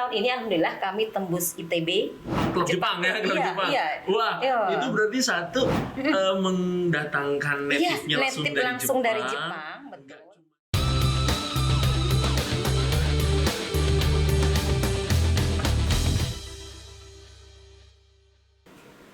tahun ini alhamdulillah kami tembus ITB. Klub Jepang ya, klub Iya, Jepang. iya. Wah, Iya. itu berarti satu mendatangkan Iya, native-nya native langsung dari Jepang, betul.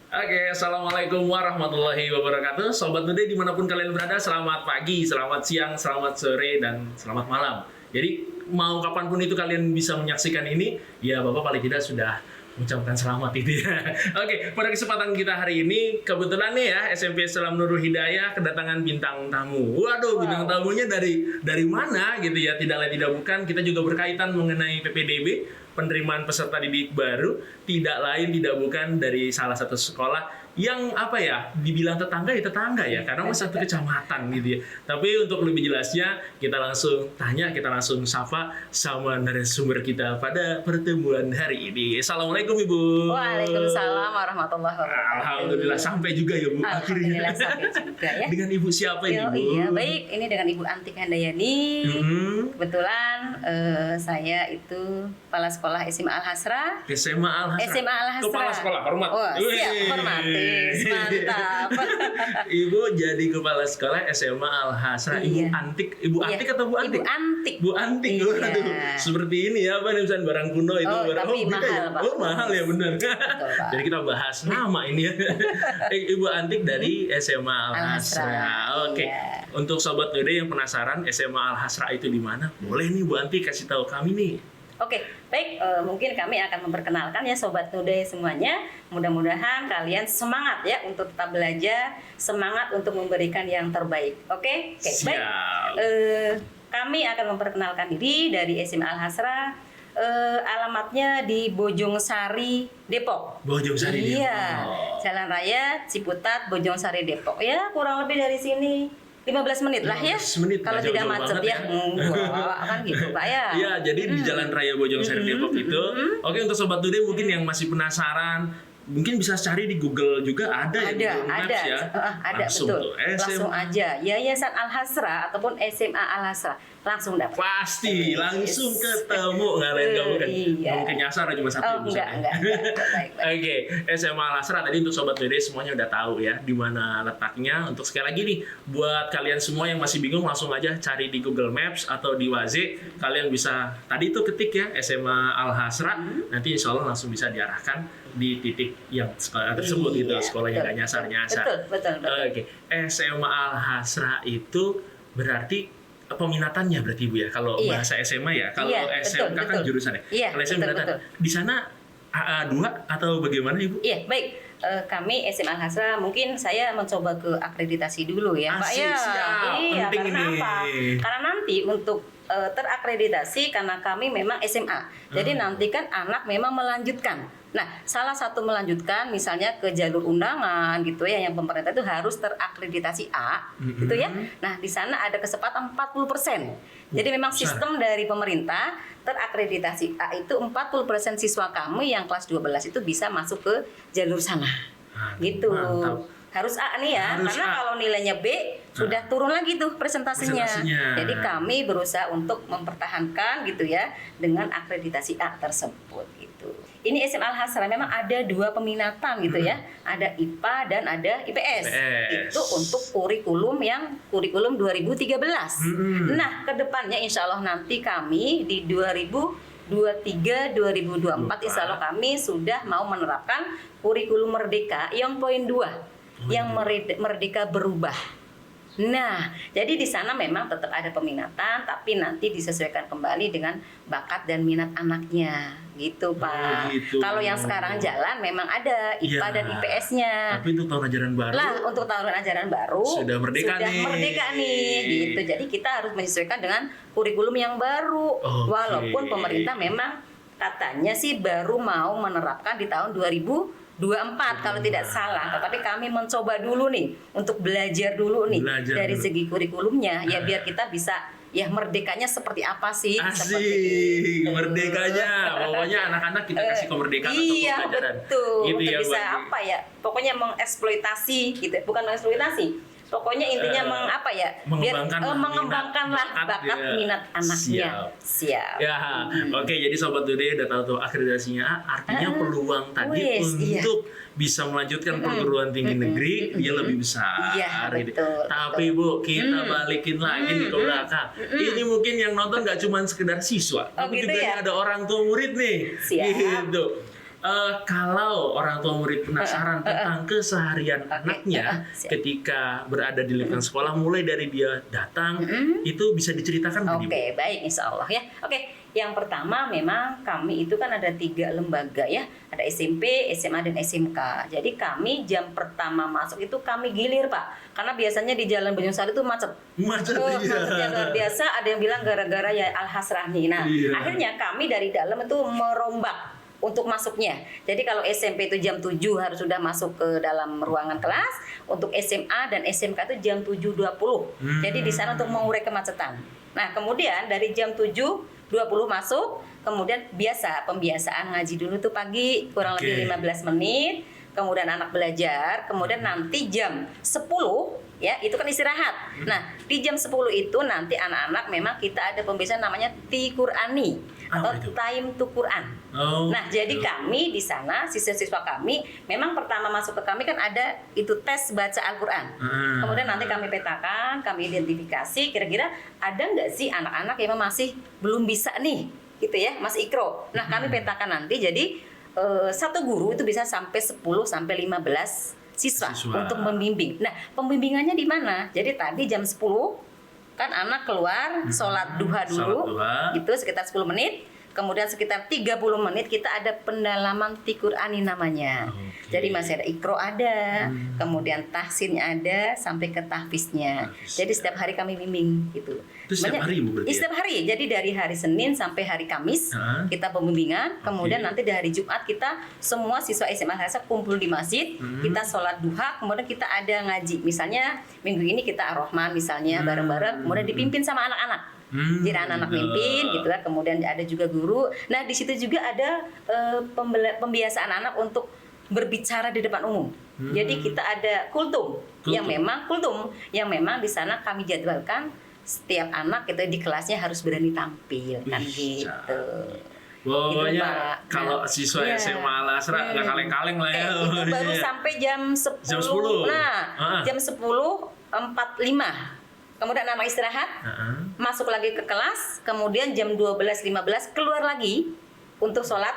Oke, assalamualaikum warahmatullahi wabarakatuh. Sobat Nude dimanapun kalian berada, selamat pagi, selamat siang, selamat sore, dan selamat malam. Jadi mau kapanpun itu kalian bisa menyaksikan ini, ya Bapak paling tidak sudah mengucapkan selamat itu ya. Oke, pada kesempatan kita hari ini kebetulan nih ya SMP Islam Nurul Hidayah kedatangan bintang tamu. Waduh, bintang tamunya dari mana gitu ya? Tidak lain tidak bukan, kita juga berkaitan mengenai PPDB, penerimaan peserta didik baru, tidak lain tidak bukan dari salah satu sekolah yang apa ya, dibilang tetangga ya tetangga ya, karena masih satu kecamatan gitu ya. Tapi untuk lebih jelasnya kita langsung tanya, kita langsung sapa sama narasumber kita pada pertemuan hari ini. Assalamualaikum Ibu. Waalaikumsalam warahmatullahi wabarakatuh. Alhamdulillah sampai juga ya Bu. Alhamdulillah sampai juga ya. Dengan Ibu siapa ini Bu? Iya, baik. Ini dengan Ibu Antik Handayani. Kebetulan saya itu kepala sekolah SMA Al Hasra. SMA Al Hasra. SMA Al Hasra. Kepala sekolah, hormat. Oh, siap, hormatis. Mantap. Ibu jadi kepala sekolah SMA Al Hasra. Ibu Iya. Antik, Ibu Antik atau Bu Antik? Ibu Antik. Bu Antik, Iya. waduh, seperti ini ya, apa nih misalnya barang kuno itu Oh, barang tapi beda mahal, ya? Pak. Oh mahal ya benar. Pak. Jadi kita bahas nama ini ya. Ibu Antik dari SMA Al Al Hasra. Hasra. Oke. Iya. Untuk sobat Nude yang penasaran SMA Al Hasra itu di mana? Boleh nih Bu Antik kasih tahu kami nih. Oke, baik. Mungkin kami akan memperkenalkan ya Sobat Nude semuanya. Mudah-mudahan kalian semangat ya untuk tetap belajar, semangat untuk memberikan yang terbaik. Oke, Siap. baik. Kami akan memperkenalkan diri dari SMA Al Hasra. Alamatnya di Bojongsari, Depok. Bojongsari Depok. Iya, Jalan Raya Ciputat, Bojongsari, Depok. Ya, kurang lebih dari sini 15 menit lah ya. 15 menit, Kalau nggak tidak jauh-jauh macet banget ya. ya. Enggak, kan gitu Pak ya. Iya, jadi di Jalan Raya Bojongsari Depok itu. Oke, untuk sobat Nude mungkin yang masih penasaran, mungkin bisa cari di Google juga ada ya Google Maps ya. Ada Langsung betul. tuh, Langsung aja Yayasan Al Hasra ataupun SMA Al Hasra langsung dapat. Pasti langsung ketemu, nggak lain nggak bukan. Iya. Mungkin nyasar cuma satu. Oh, Ibu enggak. saya. Baik. Oke, SMA Al Hasra tadi untuk sobat Nude semuanya udah tahu ya di mana letaknya. Untuk sekali lagi nih, buat kalian semua yang masih bingung langsung aja cari di Google Maps atau di Waze. Kalian bisa tadi tuh ketik ya SMA Al Hasra, nanti insya Allah langsung bisa diarahkan di titik yang sekolah tersebut gitu, Iya, sekolah yang betul. nggak nyasar-nyasar. Betul. Oke, SMA Al Hasra itu berarti peminatannya berarti Bu ya. Kalau Iya. bahasa SMA ya, kalau Iya, SMK kan betul. jurusannya. Iya, Kalau SMA betul, minatan. Di sana AA2 atau bagaimana Ibu? Iya, baik. Kami SMA Al Hasra mungkin saya mencoba ke akreditasi dulu ya, Pak Asik, ya. siap. Iya, Penting karena ini. apa? Karena nanti untuk terakreditasi karena kami memang SMA. Jadi nanti kan anak memang melanjutkan. Nah, salah satu melanjutkan misalnya ke jalur undangan gitu ya, yang pemerintah itu harus terakreditasi A gitu ya. Nah, di sana ada kesempatan 40%. Jadi memang besar. sistem dari pemerintah terakreditasi A itu 40% siswa kami yang kelas 12 itu bisa masuk ke jalur sana. Aduh, Gitu. mantap. Harus A nih ya, Harus karena A. kalau nilainya B sudah turun lagi tuh presentasinya. Jadi kami berusaha untuk mempertahankan gitu ya dengan akreditasi A tersebut gitu. Ini SMA Al Hasra memang ada dua peminatan gitu ya, ada IPA dan ada IPS. Itu untuk kurikulum 2013. Nah, kedepannya insya Allah nanti kami di 2023-2024 insya Allah kami sudah mau menerapkan kurikulum merdeka yang poin 2 yang merdeka berubah. Nah, jadi di sana memang tetap ada peminatan, tapi nanti disesuaikan kembali dengan bakat dan minat anaknya, gitu Pak. Gitu. Kalau yang sekarang jalan memang ada IPA Iya. dan IPS-nya. Tapi untuk tahun ajaran baru Lah, untuk tahun ajaran baru Sudah merdeka nih. gitu. Jadi kita harus menyesuaikan dengan kurikulum yang baru. Oke. Walaupun pemerintah memang katanya sih baru mau menerapkan di tahun 2024 kalau tidak salah. Tetapi kami mencoba dulu nih untuk belajar dulu nih dari segi kurikulumnya ya, biar kita bisa ya merdekanya seperti apa sih? Asik, merdekanya. Pokoknya anak-anak kita kasih kemerdekaan untuk iya, pembelajaran. betul. Gitu Untuk ya, bisa Bang. apa ya? Pokoknya mengeksploitasi gitu. Bukan mengeksploitasi. Pokoknya intinya mengembangkanlah bakat minat anaknya. Siap. Ya, oke. Jadi Sobat Today udah tahu tuh akreditasinya artinya peluang tadi untuk bisa melanjutkan perguruan tinggi negeri dia lebih besar. Iya, betul. Tapi Bu, kita balikin lagi nih ke belakang. Ini mungkin yang nonton nggak cuma sekedar siswa, tapi gitu juga ada orang tua murid nih. Gitu. Kalau orang tua murid penasaran tentang keseharian anaknya ketika berada di lingkungan sekolah, mulai dari dia datang, itu bisa diceritakan Oke, baik, insya Allah ya. Oke, yang pertama memang kami itu kan ada 3 lembaga ya, ada SMP, SMA, dan SMK. Jadi kami jam pertama masuk itu kami gilir Pak, karena biasanya di Jalan Bojong Sari itu macet. Macetnya luar biasa. Ada yang bilang gara-gara ya Al-Hasrah nih. Nah, akhirnya kami dari dalam itu merombak untuk masuknya. Jadi kalau SMP itu jam 7 harus sudah masuk ke dalam ruangan kelas. Untuk SMA dan SMK itu jam 7.20. Jadi di sana untuk mengurai kemacetan. Nah, kemudian dari jam 7.20 masuk, kemudian pembiasaan ngaji dulu tuh pagi kurang lebih 15 menit. Kemudian anak belajar, kemudian nanti jam 10 ya itu kan istirahat. Nah, di jam 10 itu nanti anak-anak memang kita ada pembiasaan namanya Ti-Qur'ani atau time to Quran. Nah, jadi kami di sana siswa-siswa kami memang pertama masuk ke kami kan ada itu tes baca Al-Qur'an. Kemudian nanti kami petakan, kami identifikasi kira-kira ada nggak sih anak-anak yang masih belum bisa nih gitu ya, masih ikro. Nah, kami petakan nanti jadi satu guru itu bisa sampai 10 sampai 15 siswa untuk membimbing. Nah, pembimbingannya di mana? Jadi tadi jam 10 kan anak keluar sholat duha dulu, gitu sekitar 10 menit. Kemudian sekitar 30 menit kita ada pendalaman Ti-Qur'ani namanya. Jadi masih ada ikro ada, kemudian tahsinnya ada sampai ke tahfiznya. Jadi setiap hari kami bimbing gitu. Itu setiap hari Bu berarti? Setiap hari. Jadi dari hari Senin sampai hari Kamis kita pembimbingan. Kemudian nanti dari hari Jumat kita semua siswa SMA Al-Hasrah kumpul di masjid. Kita sholat duha. Kemudian kita ada ngaji. Misalnya minggu ini kita Ar-Rahman misalnya bareng-bareng. Kemudian dipimpin sama anak-anak. Jadi anak-anak mimpin gitu lah. Kemudian ada juga guru. Nah di situ juga ada pembiasaan anak untuk berbicara di depan umum. Jadi kita ada kultum yang memang di sana kami jadwalkan setiap anak itu di kelasnya harus berani tampil kan gitu. Pokoknya kalau siswa SMA Al-Hasrah nggak kaleng-kaleng lah ya. Itu baru sampai jam 10. Nah, jam 10.45. Kemudian anak istirahat, masuk lagi ke kelas, kemudian jam 12.15 keluar lagi untuk sholat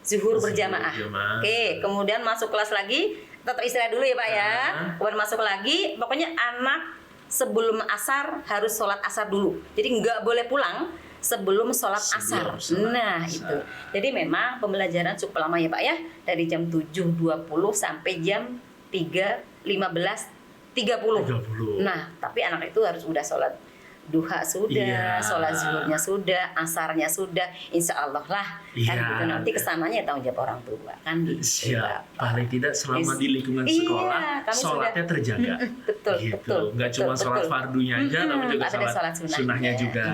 zuhur berjamaah. Oke, kemudian masuk kelas lagi, tetap istirahat dulu ya Pak ya. Kemudian masuk lagi, pokoknya anak sebelum asar harus sholat asar dulu. Jadi nggak boleh pulang sebelum sholat asar. Nah itu. Jadi memang pembelajaran cukup lama ya Pak ya, dari jam 7.20 sampai jam 3.15. 30. Nah, tapi anak itu harus udah sholat duha sudah, sholat zuhurnya sudah, asarnya sudah, insya Allah lah kan gitu. Nanti kesananya tanggung jawab orang tua kan gitu. Siap. Paling tidak selama di lingkungan sekolah sholatnya terjaga. Betul. Nggak cuma sholat fardunya aja, tapi juga sholat sunnahnya juga.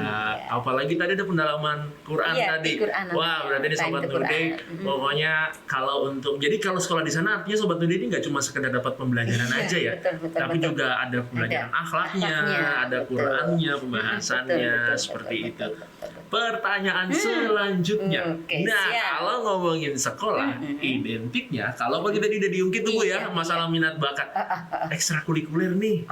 Apalagi tadi ada pendalaman Quran tadi. Wah, berarti ini Sobat Today. Pokoknya kalau kalau sekolah di sana artinya Sobat Today ini nggak cuma sekedar dapat pembelajaran aja ya, tapi juga ada pembelajaran akhlaknya, ada Qurannya, pembahasannya seperti itu. Pertanyaan selanjutnya. Kalau ngomongin sekolah, identiknya kalau pagi tadi udah diungkit tuh Bu ya, masalah minat bakat ekstrakurikuler nih.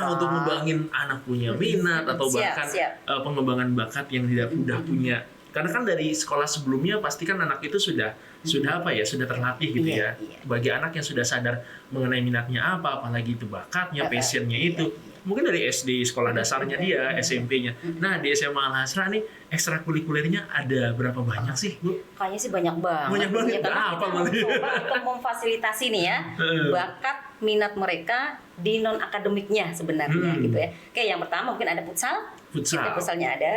Untuk ngembangin anak punya minat atau bahkan pengembangan bakat yang tidak udah punya. Karena kan dari sekolah sebelumnya pasti kan anak itu sudah terlatih gitu ya. Bagi anak yang sudah sadar mengenai minatnya apalagi itu bakatnya, passionnya itu. Mungkin dari SD sekolah dasarnya dia, SMP-nya. Nah, di SMA Al-Hasrah nih ekstrakurikulernya ada berapa banyak sih, Bu? Kayaknya sih banyak banget. Ya, apa malah? Untuk memfasilitasi nih ya, bakat minat mereka di non akademiknya sebenarnya gitu ya. Oke, yang pertama mungkin ada futsal. Futsalnya ada,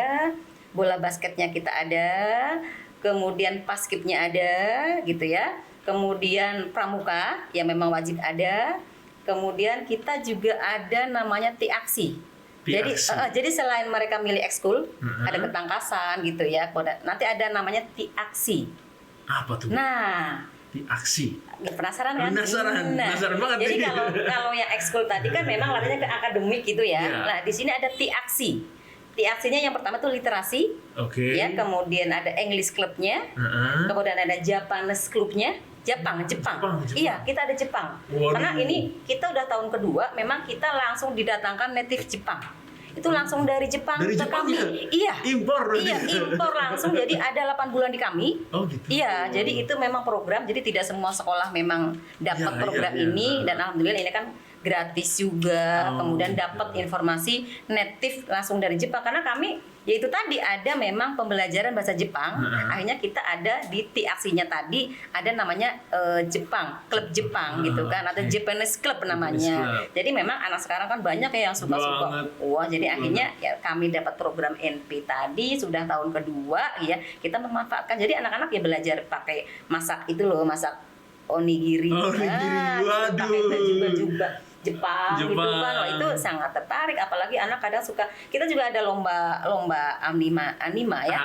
bola basketnya kita ada, kemudian paskibnya ada gitu ya. Kemudian pramuka yang memang wajib ada. Kemudian kita juga ada namanya Ti-Aksi. Jadi selain mereka milih ekskul, ada ketangkasan gitu ya. Nanti ada namanya Ti-Aksi. Apa tuh? Nah, Aksi. Penasaran kan? Penasaran banget. Jadi kalau yang ekskul tadi kan memang larinya ke akademik gitu ya. Iya. Nah, di sini ada T-Aksi. T-Aksinya yang pertama tuh literasi. Oke. Ya, kemudian ada English Clubnya. Kemudian ada Japanese Clubnya. Jepang. Iya, kita ada Jepang. Waduh. Karena ini kita udah tahun kedua, memang kita langsung didatangkan native Jepang. Itu langsung dari Jepang Dari ke Jepang kami. ya? Iya. Impor berarti? Iya, impor langsung. Jadi ada 8 bulan di kami. Oh gitu. Iya, jadi itu memang program. Jadi tidak semua sekolah memang dapat Iya, program iya. ini, dan alhamdulillah ini kan gratis juga. Oh, Kemudian gitu. dapat informasi native langsung dari Jepang, karena kami yaitu tadi ada memang pembelajaran bahasa Jepang. Akhirnya kita ada di T-Aksinya tadi ada namanya Jepang, klub Jepang gitu kan, atau Japanese Club namanya. Club. Jadi memang anak sekarang kan banyak ya yang suka-suka. Banget. Wah, jadi akhirnya ya kami dapat program NP tadi sudah tahun kedua ya, kita memanfaatkan. Jadi anak-anak ya belajar pakai masak itu loh, masak onigiri. Gitu, Waduh. pakai baju Jepang gitu kan. Wah, itu sangat tertarik, apalagi anak kadang suka. Kita juga ada lomba anima ya.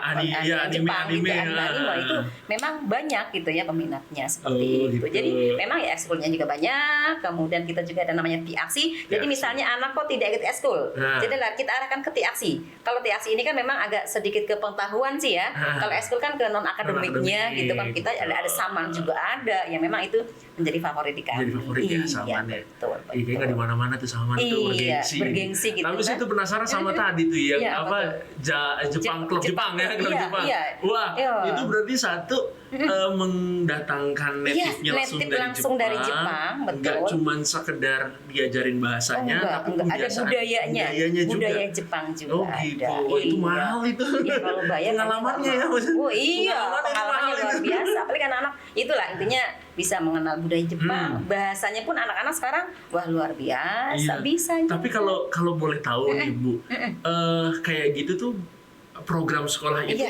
Jepang gitu, anime itu memang banyak gitu ya peminatnya seperti itu. Gitu. Jadi memang ya ekskulnya juga banyak. Kemudian kita juga ada namanya T-Aksi. Jadi misalnya anak kok tidak ikut ekskul, jadi kita arahkan ke T-Aksi. Kalau T-Aksi ini kan memang agak sedikit ke pengetahuan sih ya. Kalau ekskul kan ke non akademiknya gitu kan. Kita ada saman juga ada. Ya memang itu menjadi favorit di kami. Jadi favorit ya saman ya. Betul. Kayaknya nggak di mana-mana tuh saman tuh bergengsi gitu. Tapi saya tuh penasaran sama tadi tuh yang Jepang, klub Jepang ya, klub Jepang. Wah, itu berarti satu mendatangkan native-nya langsung dari Jepang. Betul. Nggak cuma sekedar diajarin bahasanya, tapi ada budayanya juga. Budaya Jepang juga. Oh gitu. Wah, itu mahal itu. Iya, kalau bayar pengalamannya ya maksudnya. Oh iya, pengalamannya luar biasa. Apalagi anak-anak itulah intinya bisa mengenal budaya Jepang. Bahasanya pun anak-anak sekarang wah luar biasa, bisa. Tapi kalau boleh tahu nih Bu, kayak gitu tuh program sekolah itu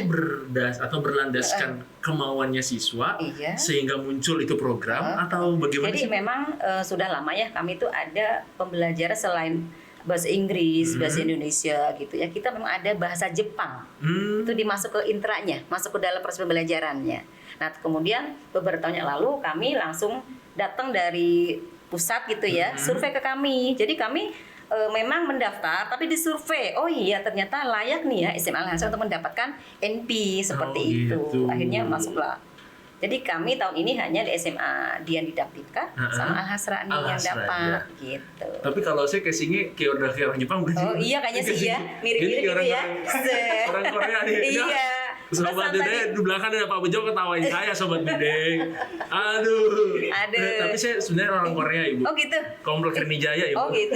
berlandaskan kemauannya siswa sehingga muncul itu program atau bagaimana? Jadi memang sudah lama ya kami itu ada pembelajaran selain bahasa Inggris, bahasa Indonesia gitu ya. Kita memang ada bahasa Jepang. Itu dimasuk ke intranya, masuk ke dalam proses pembelajarannya. Nah, kemudian beberapa tahun yang lalu kami langsung datang dari pusat gitu ya, survei ke kami. Jadi kami memang mendaftar, tapi disurvei. Oh iya, ternyata layak nih ya SMA Al Hasra untuk mendapatkan NP seperti itu. Akhirnya masuklah. Jadi kami tahun ini hanya di SMA Dian Didaktika sama Al Hasra nih yang dapat gitu. Tapi kalau saya casingnya kayak orang Jepang berarti. Oh iya kayaknya sih ya, mirip-mirip gitu ya. Orang Korea nih. Iya. Sobat Dede di belakang ada Pak Bejo ketawain saya Sobat Dede. Aduh. Tapi saya sebenarnya orang Korea Ibu. Oh gitu. Komplek Renijaya Ibu. Oh gitu.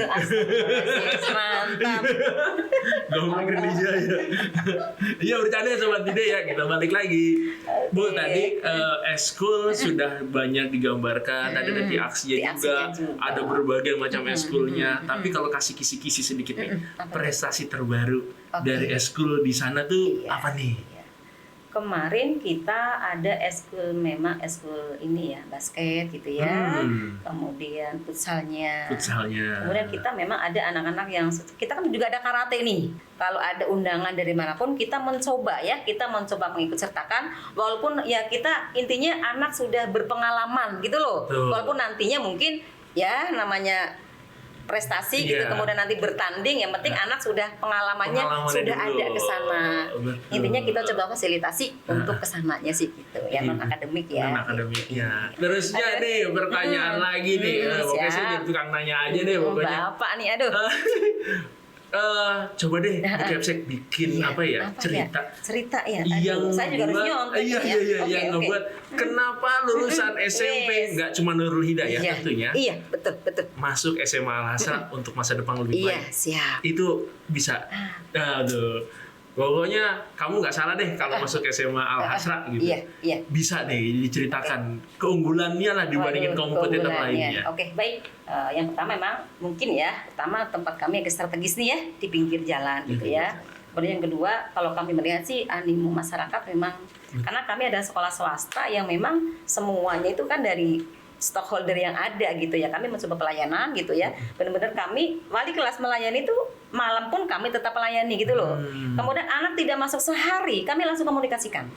Mantap. Komplek Renijaya. Iya bercanda Sobat Dede ya, kita balik lagi. Bu tadi eskul sudah banyak digambarkan, ada nanti aksinya juga, ada berbagai macam eskulnya. Tapi kalau kasih kisi-kisi sedikit nih, prestasi terbaru dari eskul di sana tuh apa nih? Kemarin kita ada eskul, memang eskul ini ya, basket gitu ya. Kemudian futsalnya. Kemudian kita memang ada anak-anak yang, kita kan juga ada karate nih. Kalau ada undangan dari manapun kita mencoba mengikut sertakan. Walaupun ya kita intinya anak sudah berpengalaman gitu loh. Walaupun nantinya mungkin ya namanya prestasi gitu, kemudian nanti bertanding, yang penting anak sudah pengalamannya sudah dulu. Ada ke sana. Intinya kita coba fasilitasi untuk kesananya sih gitu ya, non akademik ya. Non akademiknya. Terusnya nih pertanyaan lagi nih. Pokoknya saya jadi tukang nanya aja deh pokoknya. Bapak nih aduh. Coba deh di Capsek bikin cerita ya. Yang saya juga harus nyontek yang ngebuat kenapa lulusan SMP nggak cuma Nurul Hidayah tentunya. Iya, betul. Masuk SMA Al Hasra untuk masa depan lebih baik. Iya, siap. Itu bisa. Aduh. Pokoknya kamu nggak salah deh kalau masuk SMA Al Hasra gitu. Iya. Bisa deh diceritakan keunggulannya lah dibandingin kompetitor lainnya. Oke, baik. Yang pertama memang mungkin ya, pertama tempat kami agak strategis nih ya, di pinggir jalan gitu ya. Kemudian yang kedua, kalau kami melihat sih animo masyarakat memang, karena kami ada sekolah swasta yang memang semuanya itu kan dari stockholder yang ada gitu ya, kami mencoba pelayanan gitu ya, benar-benar kami wali kelas melayani itu malam pun kami tetap melayani gitu loh. Kemudian anak tidak masuk sehari, kami langsung komunikasikan.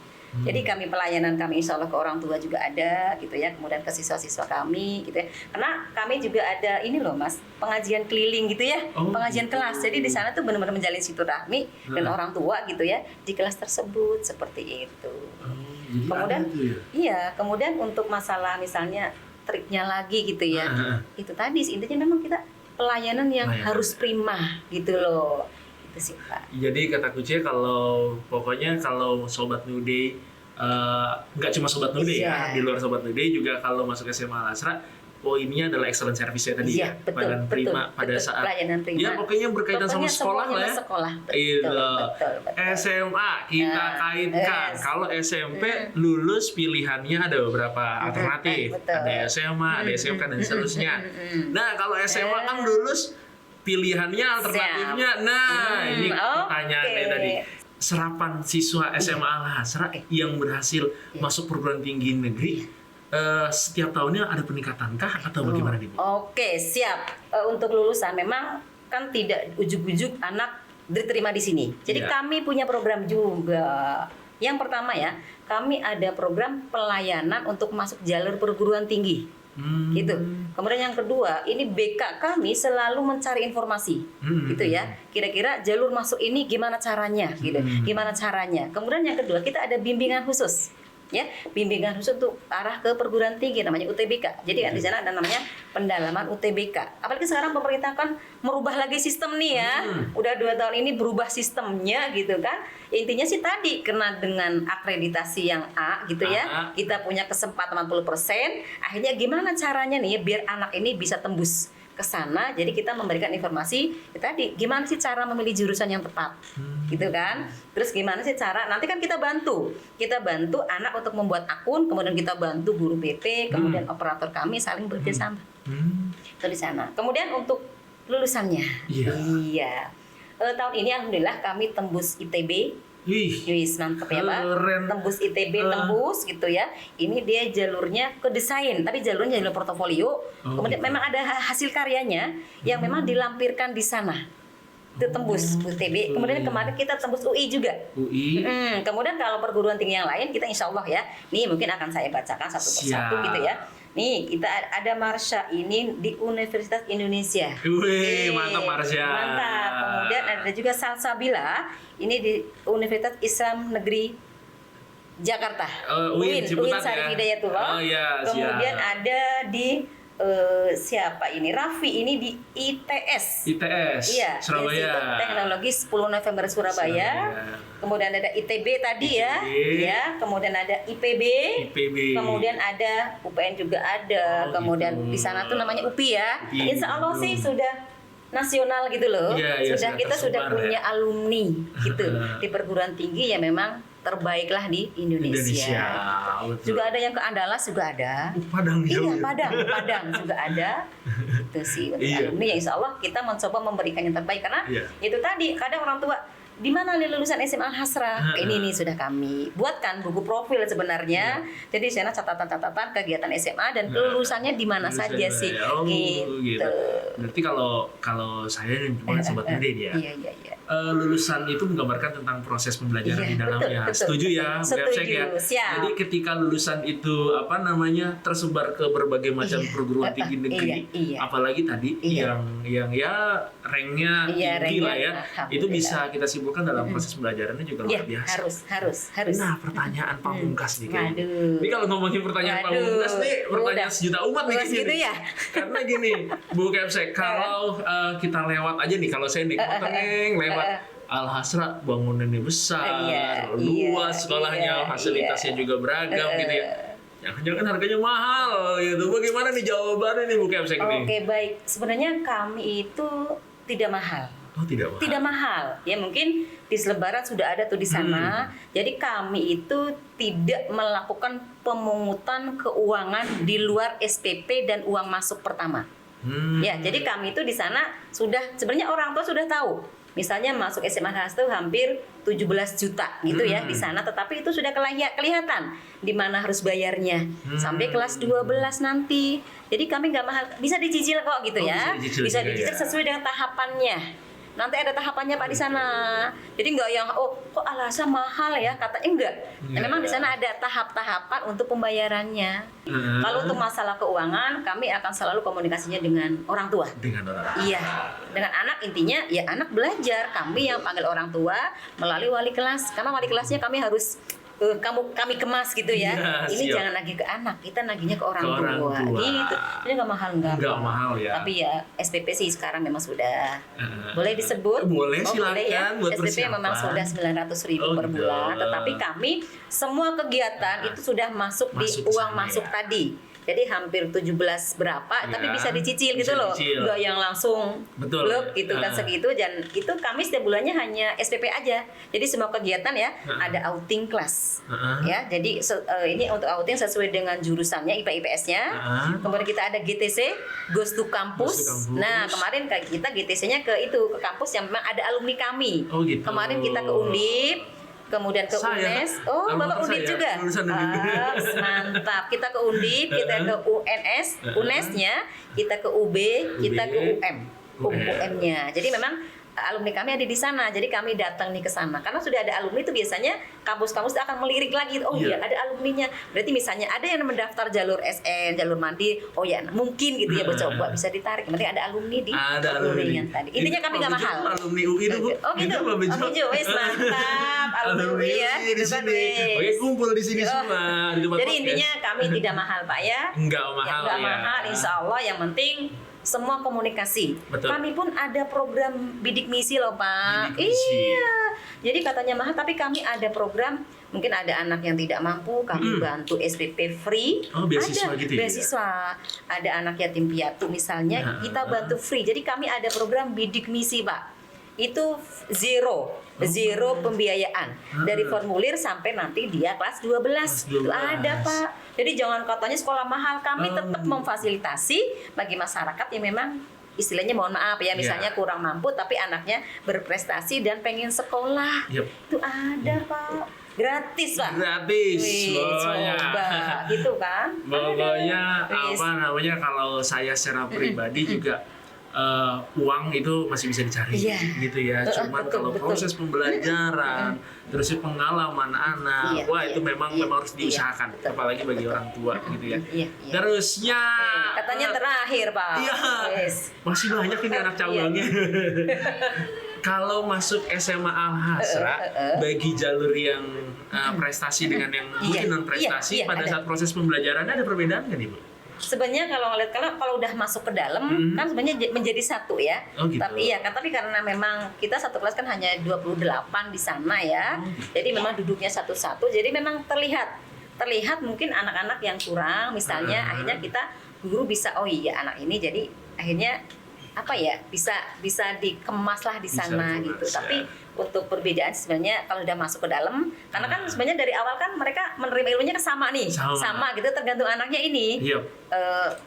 Jadi pelayanan kami insya Allah ke orang tua juga ada gitu ya, kemudian ke siswa-siswa kami gitu ya. Karena kami juga ada ini loh Mas, pengajian keliling gitu ya, pengajian kelas. Jadi di sana tuh benar-benar menjalin silaturahmi dengan orang tua gitu ya di kelas tersebut seperti itu. Jadi Kemudian ada tuh ya? iya, kemudian untuk masalah misalnya triknya lagi gitu ya, itu tadi intinya memang kita pelayanan yang harus prima gitu loh. Itu sih Pak. Jadi kata kuncinya pokoknya kalau Sobat Nude, nggak cuma Sobat Nude ya, di luar Sobat Nude juga kalau masuk SMA Al Azhar, poinnya adalah excellent service ya tadi ya, pelayanan prima pada saat pelayanan prima. Ya pokoknya berkaitan sama sekolah lah ya. Sekolah. Betul. SMA kita kaitkan. Kalau SMP lulus pilihannya ada beberapa alternatif. Ada SMA, ada SMK dan seterusnya. Nah, kalau SMA kan lulus pilihannya alternatifnya. Nah, ini pertanyaannya tadi. Serapan siswa SMA Al Azhar yang berhasil masuk perguruan tinggi negeri setiap tahunnya ada peningkatankah atau bagaimana nih Bu? Oke, siap. Untuk lulusan memang kan tidak ujuk-ujuk anak diterima di sini. Jadi kami punya program juga. Yang pertama ya, kami ada program pelayanan untuk masuk jalur perguruan tinggi. Gitu. Kemudian yang kedua, ini BK kami selalu mencari informasi, gitu ya. Kira-kira jalur masuk ini gimana caranya, gitu. Gimana caranya. Kemudian yang kedua, kita ada bimbingan khusus. Ya, bimbingan khusus untuk arah ke perguruan tinggi namanya UTBK. Jadi kan di sana ada namanya pendalaman UTBK. Apalagi sekarang pemerintah kan merubah lagi sistem nih ya. Udah 2 tahun ini berubah sistemnya gitu kan. Intinya sih tadi kena dengan akreditasi yang A gitu ya. Kita punya kesempatan 80%. Akhirnya gimana caranya nih biar anak ini bisa tembus ke sana. Jadi kita memberikan informasi tadi gimana sih cara memilih jurusan yang tepat. Gitu kan. Terus gimana sih cara nanti kan kita bantu anak untuk membuat akun, kemudian kita bantu guru BP, kemudian operator kami saling bekerjasama. Itu di sana. Kemudian untuk lulusannya. Iya. Tahun ini alhamdulillah kami tembus ITB. Wis mantep ya Pak. Tembus ITB tembus gitu ya. Ini dia jalurnya ke desain, tapi jalurnya jalur portofolio. Kemudian memang ada hasil karyanya yang memang dilampirkan di sana. Itu tembus ITB. Kemudian kemarin kita tembus UI juga. Kemudian kalau perguruan tinggi yang lain kita insya Allah ya. Nih mungkin akan saya bacakan satu persatu gitu ya. Nih kita ada Marsha ini di Universitas Indonesia. Mantap Marsha. Mantap. Kemudian ada juga Salsabila ini di Universitas Islam Negeri Jakarta. UIN Syarif Hidayatullah. Kemudian ada di siapa ini? Raffi ini di ITS. Iya, Surabaya. Institut Teknologi 10 November Surabaya. Kemudian ada ITB tadi ya. Ya, kemudian ada IPB. Kemudian ada UPN juga ada. Kemudian di sana tuh namanya UPI ya. Insya Allah sih sudah nasional gitu loh. Kita sudah punya alumni gitu di perguruan tinggi ya memang terbaiklah di Indonesia. Juga ada yang ke Andalas juga ada. Padang iya, Padang juga ada. Itu sih untuk alumni ya insya Allah kita mencoba memberikan yang terbaik karena itu tadi kadang orang tua di mana nih lulusan SMA Al Azhar? Ini nih sudah kami buatkan buku profil sebenarnya. Jadi di sana catatan-catatan kegiatan SMA dan lulusannya di mana saja sih. Gitu. Berarti kalau saya dan Sobat Nude ya. Lulusan itu menggambarkan tentang proses pembelajaran di dalamnya. Setuju ya, Setuju. ya. Jadi ketika lulusan itu tersebar ke berbagai macam perguruan tinggi negeri, apalagi tadi yang ya ranknya tinggi lah ya, itu bisa kita simpulkan dalam proses pembelajarannya juga luar biasa. Harus. Nah, pertanyaan pamungkas nih kayaknya. Ini kalau ngomongin pertanyaan pamungkas nih, pertanyaan sejuta umat nih gitu ya. Karena gini, Bu Kepsek, kalau kita lewat aja nih, kalau saya nih lewat Al Azhar bangunannya besar, luas sekolahnya, fasilitasnya juga beragam gitu ya. Jangan-jangan harganya mahal gitu. Bagaimana nih jawabannya nih Bu Kepsek nih? Oke, baik. Sebenarnya kami itu tidak mahal. Tidak mahal. Ya mungkin di selebaran sudah ada tuh di sana. Jadi kami itu tidak melakukan pemungutan keuangan di luar SPP dan uang masuk pertama. Ya, jadi kami itu di sana sudah sebenarnya orang tua sudah tahu. Misalnya masuk SMA itu hampir 17 juta gitu ya di sana, tetapi itu sudah kelihatan di mana harus bayarnya sampai kelas 12 nanti. Jadi kami nggak mahal, bisa dicicil kok gitu ya. Bisa dicicil sesuai dengan tahapannya. nanti ada tahapannya Pak di sana. Jadi nggak yang kok Al-Azhar mahal ya katanya, enggak. Nah, memang di sana ada tahap-tahapan untuk pembayarannya. Kalau untuk masalah keuangan, kami akan selalu komunikasinya dengan orang tua. Dengan orang. Iya, dengan anak, intinya ya anak belajar. Kami yang panggil orang tua melalui wali kelas, karena wali kelasnya kami harus kami kemas gitu ya. Ini siap. Jangan nagih ke anak, kita nagihnya ke orang tua. Gitu. Ini nggak mahal nggak mahal ya. Tapi ya SPP sih sekarang memang sudah boleh disebut. Boleh silakan. Boleh ya. Buat SPP memang sudah 900.000 per bulan. Tetapi kami semua kegiatan itu sudah masuk di uang masuk tadi. Jadi hampir 17 berapa, tapi bisa dicicil gitu loh. Enggak yang langsung blok gitu kan segitu. Dan itu kami setiap bulannya hanya SPP aja. Jadi semua kegiatan ya ada outing kelas. Ya, jadi ini untuk outing sesuai dengan jurusannya IPA IPS-nya. Kemudian kita ada GTC, Goes to Campus. Nah, kemarin kita GTC-nya ke kampus yang memang ada alumni kami. Oh, gitu. Kemarin kita ke Undip, kemudian ke UNES. Oh, Bapak Undip juga. Mantap. Kita ke Undip, kita ke UNS, UNES-nya, kita ke UB, kita ke UM-nya. Jadi memang alumni kami ada di sana. Jadi kami datang nih ke sana. Karena sudah ada alumni itu biasanya kampus-kampus akan melirik lagi. Oh iya, ada alumninya. Berarti misalnya ada yang mendaftar jalur SN, jalur mandi. Oh ya, mungkin gitu ya coba bisa ditarik. Berarti ada alumni di alumni tadi. Intinya kami nggak mahal. Alumni UI itu Bu. Oh gitu. Oh gitu. Wes mantap. Alumni UI ya. Di sini. Oke, kumpul di sini semua. Jadi intinya kami tidak mahal Pak ya. Enggak mahal ya. Enggak mahal. Insya Allah yang penting semua komunikasi. Betul. Kami pun ada program bidik misi loh Pak. Iya. Jadi katanya mahal, tapi kami ada program. Mungkin ada anak yang tidak mampu, kami bantu SPP free. Oh, beasiswa ada gitu ya? beasiswa. Ada anak yatim piatu misalnya, kita bantu free. Jadi kami ada program bidik misi Pak. Itu zero pembiayaan dari formulir sampai nanti dia kelas 12. Itu ada Pak. Jadi jangan katanya sekolah mahal, kami tetap memfasilitasi bagi masyarakat yang memang istilahnya mohon maaf ya, misalnya kurang mampu tapi anaknya berprestasi dan pengen sekolah. Itu ada Pak. Gratis Pak. Gratis. Coba gitu kan. Pokoknya kalau saya secara pribadi juga uang itu masih bisa dicari gitu ya. Cuman kalau proses pembelajaran, terus pengalaman anak, itu memang harus diusahakan, apalagi bagi orang tua gitu ya. Terusnya katanya terakhir Pak. Masih banyak ini anak cabangnya. Kalau masuk SMA Al-Hasra bagi jalur yang prestasi dengan yang mungkin non prestasi pada saat proses pembelajarannya ada perbedaan nggak nih Bu? Sebenarnya kalau udah masuk ke dalam kan sebenarnya menjadi satu ya. Gitu. Tapi karena memang kita satu kelas kan hanya 28 di sana ya. Jadi memang duduknya satu-satu. Jadi memang terlihat mungkin anak-anak yang kurang misalnya akhirnya kita guru bisa anak ini jadi akhirnya bisa dikemas lah di sana gitu. Tapi untuk perbedaan sebenarnya kalau udah masuk ke dalam, karena kan sebenarnya dari awal kan mereka menerima ilmunya sama nih, sama gitu, tergantung anaknya ini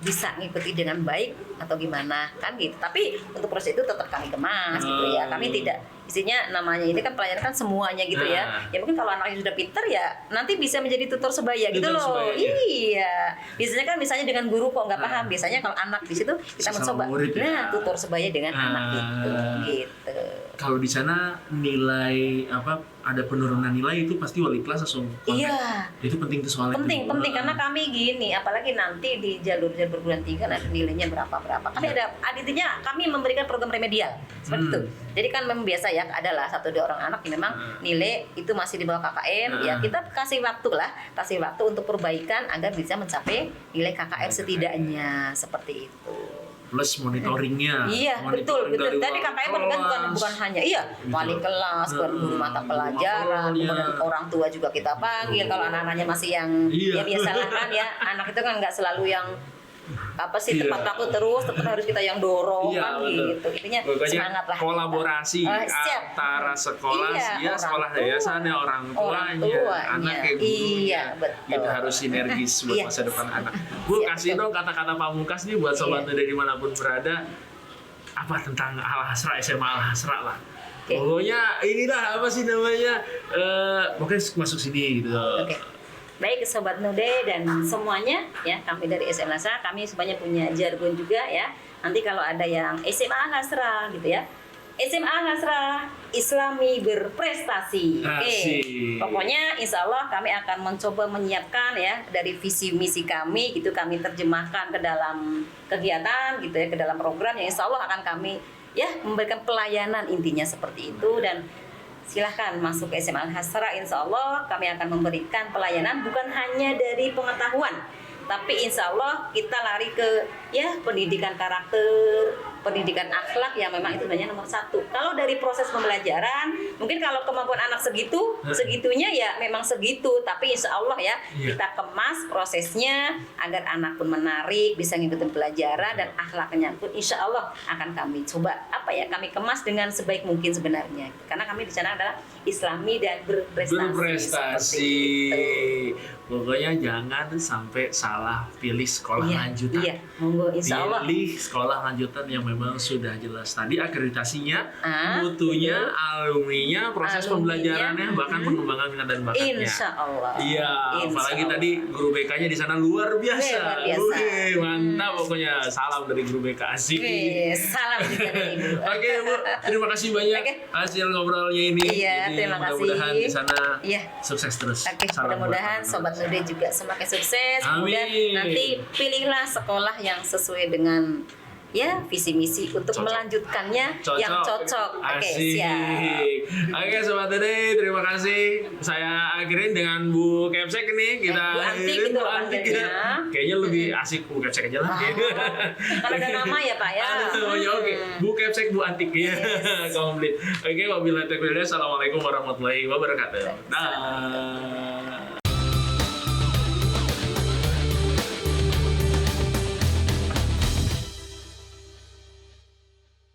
bisa ngikuti dengan baik atau gimana kan gitu. Tapi untuk proses itu tetap kami kemas gitu ya. Kami tidak isinya namanya ini kan pelajaran kan semuanya gitu ya. Ya mungkin kalau anaknya sudah pintar ya nanti bisa menjadi tutor sebaya gitu loh. Iya. Biasanya kan misalnya dengan guru kok nggak paham. Biasanya kalau anak di situ kita mencoba. Nah, tutor sebaya dengan anak itu gitu. Kalau di sana nilai ada penurunan nilai itu pasti wali kelas langsung kontak. Iya. Itu penting tuh soalnya. Penting karena kami gini, apalagi nanti di jalur perguruan tinggi ada nilainya berapa. Kami ada aditinya kami memberikan program remedial seperti itu. Jadi kan memang biasa ya adalah 1-2 orang anak yang memang nilai itu masih di bawah KKM, ya kita kasih waktu untuk perbaikan agar bisa mencapai nilai KKM setidaknya seperti itu. Plus monitoringnya. Iya, betul. Tadi KKM kan bukan hanya wali kelas, guru mata pelajaran, kemudian orang tua juga kita panggil. Kalau anak-anaknya masih yang ya biasalah kan ya, anak itu kan nggak selalu yang tepat waktu terus, tetap harus kita yang dorong kan gitu. Intinya semangat lah. Kolaborasi antara sekolah, sekolah yayasannya, orang tuanya, anaknya, gurunya. Betul. Kita harus sinergis buat masa depan anak. Bu, kasih dong kata-kata pamungkas nih buat sobat dari dimanapun berada. Apa tentang Al-Hasra, SMA Al-Hasra lah. Pokoknya inilah pokoknya masuk sini gitu. Baik Sobat Nude dan semuanya ya, kami dari SMA Al-Hasra, kami sebenarnya punya jargon juga ya. Nanti kalau ada yang SMA Al-Hasra gitu ya, SMA Al-Hasrah Islami berprestasi. Pokoknya insya Allah kami akan mencoba menyiapkan ya dari visi misi kami gitu, kami terjemahkan ke dalam kegiatan gitu ya, ke dalam program yang insya Allah akan kami ya memberikan pelayanan, intinya seperti itu. Dan silahkan masuk ke SMA Al-Hasrah, insya Allah kami akan memberikan pelayanan bukan hanya dari pengetahuan, tapi insya Allah kita lari ke ya pendidikan karakter, pendidikan akhlak yang memang itu sebenarnya nomor satu. Kalau dari proses pembelajaran, mungkin kalau kemampuan anak segitunya ya memang segitu. Tapi insya Allah ya kita kemas prosesnya agar anak pun menarik, bisa ngikutin pelajaran dan akhlaknya pun insya Allah akan kami coba kami kemas dengan sebaik mungkin sebenarnya. Karena kami di sana adalah Islami dan berprestasi. Pokoknya jangan sampai salah pilih sekolah lanjutan. Iya, monggo insya Allah. Pilih sekolah lanjutan yang memang sudah jelas tadi akreditasinya, mutunya, alumninya, proses pembelajarannya, bahkan pengembangan minat dan bakatnya. Insya Allah. Iya, apalagi tadi guru BK-nya di sana luar biasa. Mantap pokoknya. Salam dari guru BK asik. Salam juga dari Ibu. Oke, Bu. Terima kasih banyak hasil ngobrolnya ini. Iya, terima kasih. Mudah-mudahan di sana sukses terus. Mudah-mudahan Sobat Nude juga semakin sukses. Kemudian nanti pilihlah sekolah yang sesuai dengan ya visi misi untuk melanjutkannya yang cocok. Oke, siap. Oke, Sobat Nude, terima kasih. Saya akhirin dengan Bu Kepsek nih. Kita Bu Antik itu panggilnya. Kayaknya lebih asik Bu Kepsek aja lah. Kalau ada nama ya Pak ya. Oke, Bu Kepsek, Bu Antik ya. Komplit. Oke, wabillahi taufiq. Assalamualaikum warahmatullahi wabarakatuh. Dah.